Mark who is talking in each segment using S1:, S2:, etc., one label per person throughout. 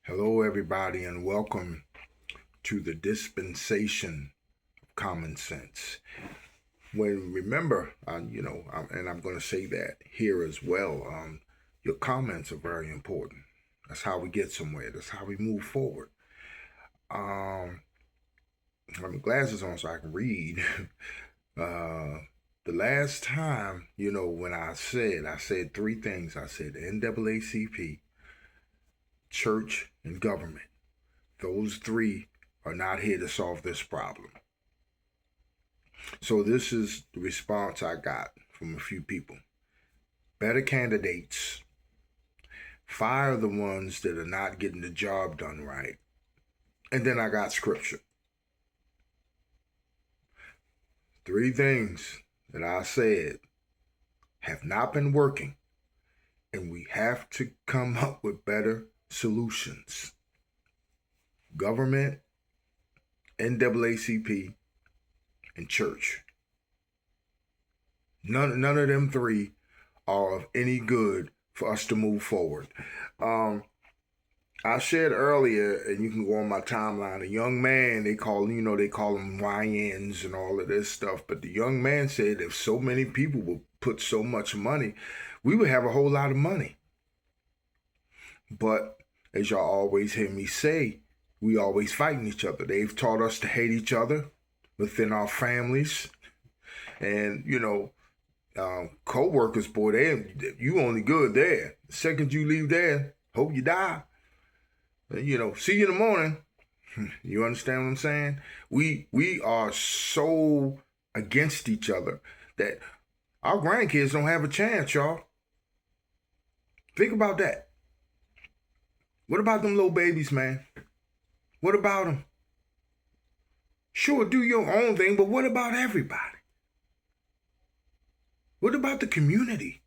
S1: Hello, everybody, and welcome to the Dispensation of Common Sense. Remember, and I'm going to say that here as well. Your comments are very important. That's how we get somewhere. That's how we move forward. I have my glasses on so I can read. The last time, when I said three things. I said NAACP, church, and government. Those three are not here to solve this problem. So this is the response I got from a few people. Better candidates. Fire the ones that are not getting the job done right. And then I got scripture. Three things that I said have not been working, and we have to come up with better solutions. Government, NAACP, and church. None of them three are of any good for us to move forward. I shared earlier, and you can go on my timeline, a young man, they call them YNs and all of this stuff, but the young man said if so many people would put so much money, we would have a whole lot of money. But as y'all always hear me say, we always fighting each other. They've taught us to hate each other within our families. And, co-workers, boy, you only good there. The second you leave there, hope you die. See you in the morning. You understand what I'm saying? We are so against each other that our grandkids don't have a chance, y'all. Think about that. What about them little babies, man? What about them? Sure, do your own thing, but what about everybody? What about the community?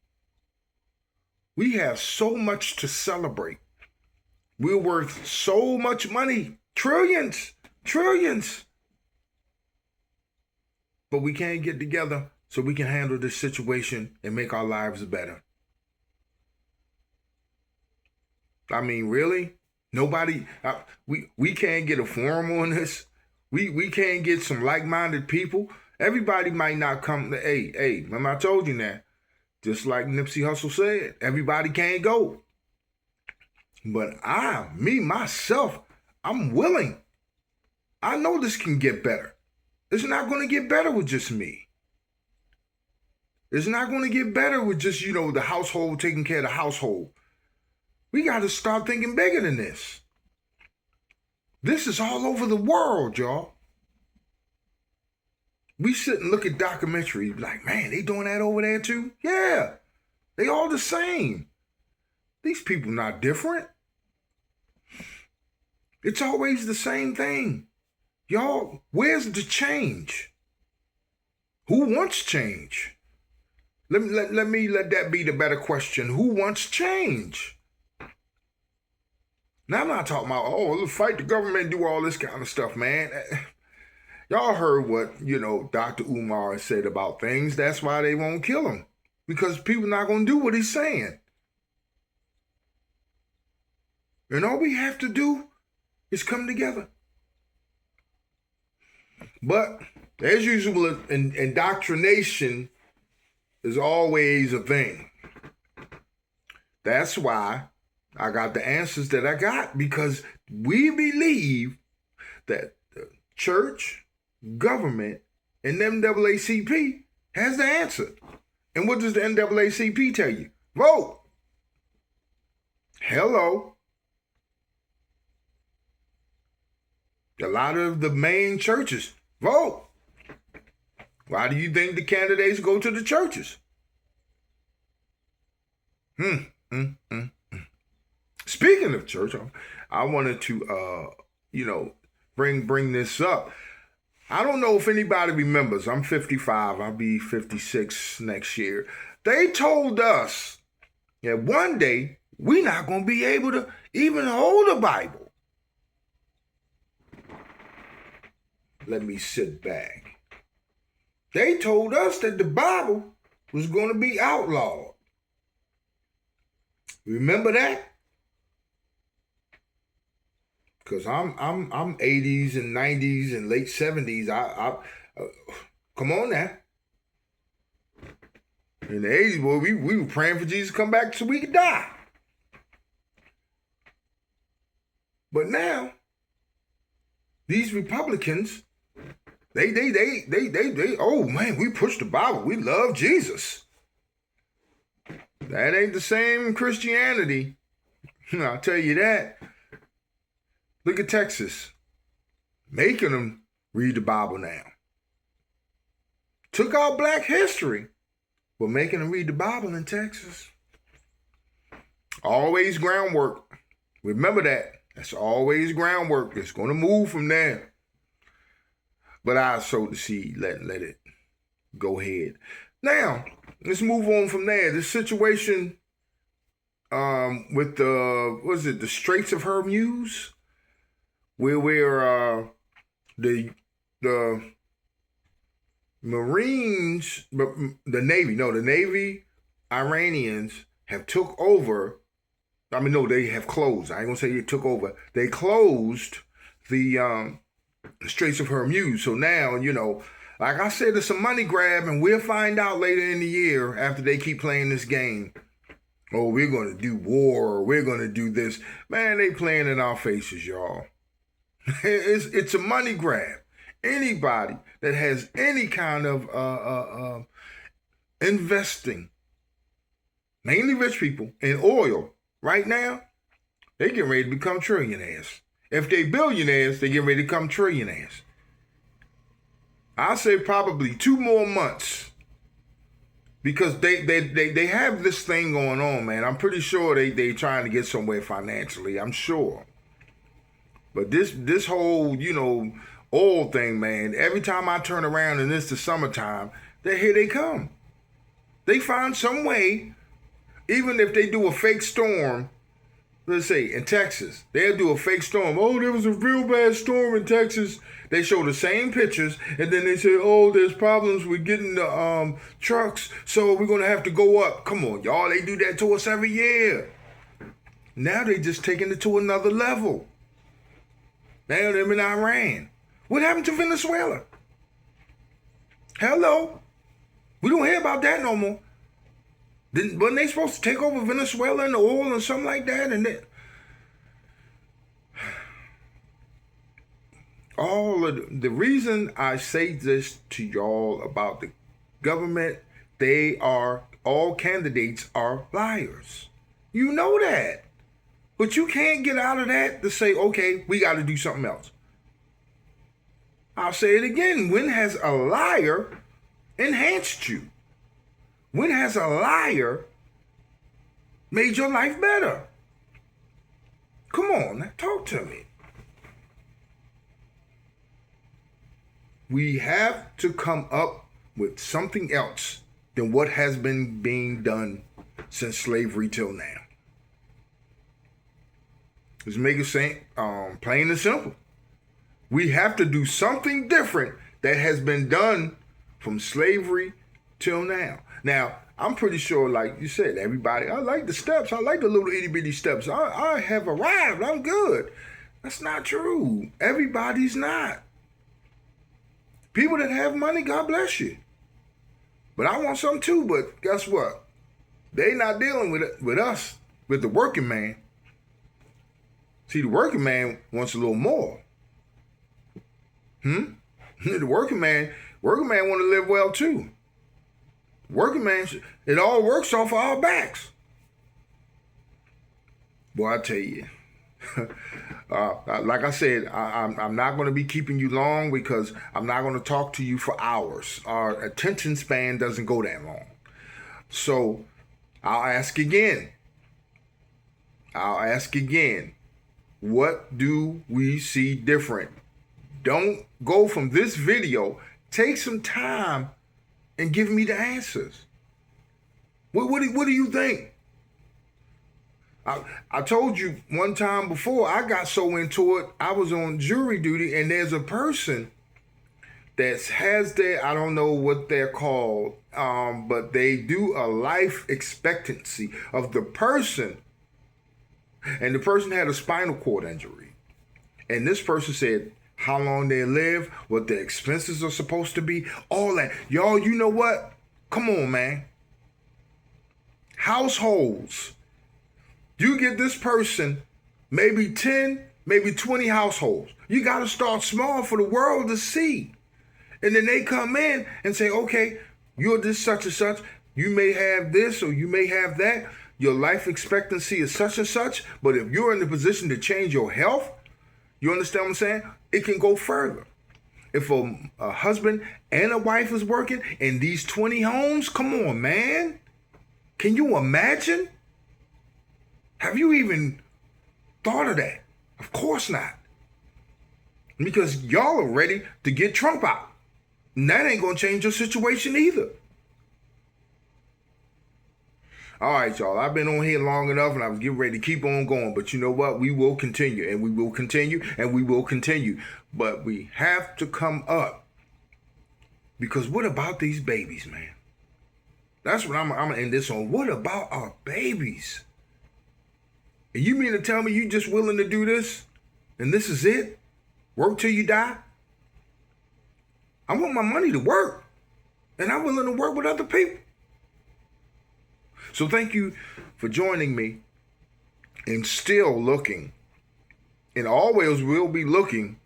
S1: We have so much to celebrate. We're worth so much money. Trillions. But we can't get together so we can handle this situation and make our lives better. I mean, really? Nobody, we can't get a forum on this. We can't get some like-minded people. Everybody might not come. Hey, remember I told you that. Just like Nipsey Hussle said, everybody can't go. But myself, I'm willing. I know this can get better. It's not going to get better with just me. It's not going to get better with just, the household taking care of the household. We got to start thinking bigger than this. This is all over the world, y'all. We sit and look at documentaries like, man, they doing that over there too? Yeah, they all the same. These people not different. It's always the same thing. Y'all, where's the change? Who wants change? Let that be the better question. Who wants change? Now, I'm not talking about, let's fight the government, do all this kind of stuff, man. Y'all heard what, Dr. Umar said about things. That's why they won't kill him. Because people not going to do what he's saying. And all we have to do is come together. But, as usual, indoctrination is always a thing. That's why I got the answers that I got, because we believe that the church, government, and NAACP has the answer. And what does the NAACP tell you? Vote. Hello. A lot of the main churches vote. Why do you think the candidates go to the churches? Speaking of church, I wanted to, bring this up. I don't know if anybody remembers. I'm 55. I'll be 56 next year. They told us that one day we're not going to be able to even hold a Bible. Let me sit back. They told us that the Bible was going to be outlawed. Remember that? Cause I'm 80s and 90s and late 70s. Come on now. In the 80s, boy, we were praying for Jesus to come back so we could die. But now, these Republicans, they, oh man, we push the Bible. We love Jesus. That ain't the same Christianity. I'll tell you that. Look at Texas. Making them read the Bible now. Took out black history, but making them read the Bible in Texas. Always groundwork. Remember that. That's always groundwork. It's going to move from there. But I sowed the seed. Let it go ahead. Now, let's move on from there. This situation with the Straits of Hormuz, where the Marines, the Navy Iranians have took over. I mean, no, they have closed. I ain't gonna say they took over. They closed the Straits of Hormuz. So now, like I said, it's a money grab, and we'll find out later in the year after they keep playing this game. Oh, we're gonna do war, or we're gonna do this. Man, they playing in our faces, y'all. It's a money grab. Anybody that has any kind of investing, mainly rich people, in oil right now, they getting ready to become trillionaires. If they billionaires, they getting ready to become trillionaires. I'll say probably 2 more months, because they have this thing going on, man. I'm pretty sure they trying to get somewhere financially. I'm sure. But this whole, oil thing, man, every time I turn around and it's the summertime, here they come. They find some way, even if they do a fake storm, let's say in Texas, they'll do a fake storm. Oh, there was a real bad storm in Texas. They show the same pictures, and then they say, oh, there's problems with getting the trucks, so we're going to have to go up. Come on, y'all, they do that to us every year. Now they just taking it to another level. Now they're in Iran. What happened to Venezuela? Hello? We don't hear about that no more. Wasn't they supposed to take over Venezuela and the oil and something like that? And then the reason I say this to y'all about the government, all candidates are liars. You know that. But you can't get out of that to say, okay, we got to do something else. I'll say it again. When has a liar enhanced you? When has a liar made your life better? Come on, talk to me. We have to come up with something else than what has been being done since slavery till now. Let's make it plain and simple. We have to do something different that has been done from slavery till now. Now, I'm pretty sure, like you said, everybody, I like the steps. I like the little itty bitty steps. I have arrived. I'm good. That's not true. Everybody's not. People that have money, God bless you. But I want some too, but guess what? They not dealing with us, with the working man. See, the working man wants a little more. The working man want to live well too. Working man, it all works off our backs. Boy, I tell you, like I said, I'm not going to be keeping you long, because I'm not going to talk to you for hours. Our attention span doesn't go that long. So I'll ask again. What do we see different? Don't go from this video. Take some time and give me the answers. What do you think? I told you one time before, I got so into it, I was on jury duty, and there's a person that has I don't know what they're called, but they do a life expectancy of the person, and the person had a spinal cord injury. And this person said how long they live, what their expenses are supposed to be, all that. Y'all, you know what? Come on, man. Households. You get this person maybe 10, maybe 20 households. You got to start small for the world to see. And then they come in and say, okay, you're this such and such. You may have this or you may have that. Your life expectancy is such and such. But if you're in the position to change your health, you understand what I'm saying? It can go further. If a husband and a wife is working in these 20 homes, come on, man. Can you imagine? Have you even thought of that? Of course not. Because y'all are ready to get Trump out. And that ain't going to change your situation either. All right, y'all. I've been on here long enough and I was getting ready to keep on going. But you know what? We will continue and we will continue and we will continue. But we have to come up. Because what about these babies, man? That's what I'm going to end this on. What about our babies? And you mean to tell me you just willing to do this? And this is it? Work till you die? I want my money to work. And I'm willing to work with other people. So thank you for joining me and still looking. And always will be looking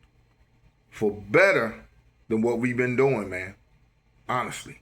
S1: for better than what we've been doing, man. Honestly.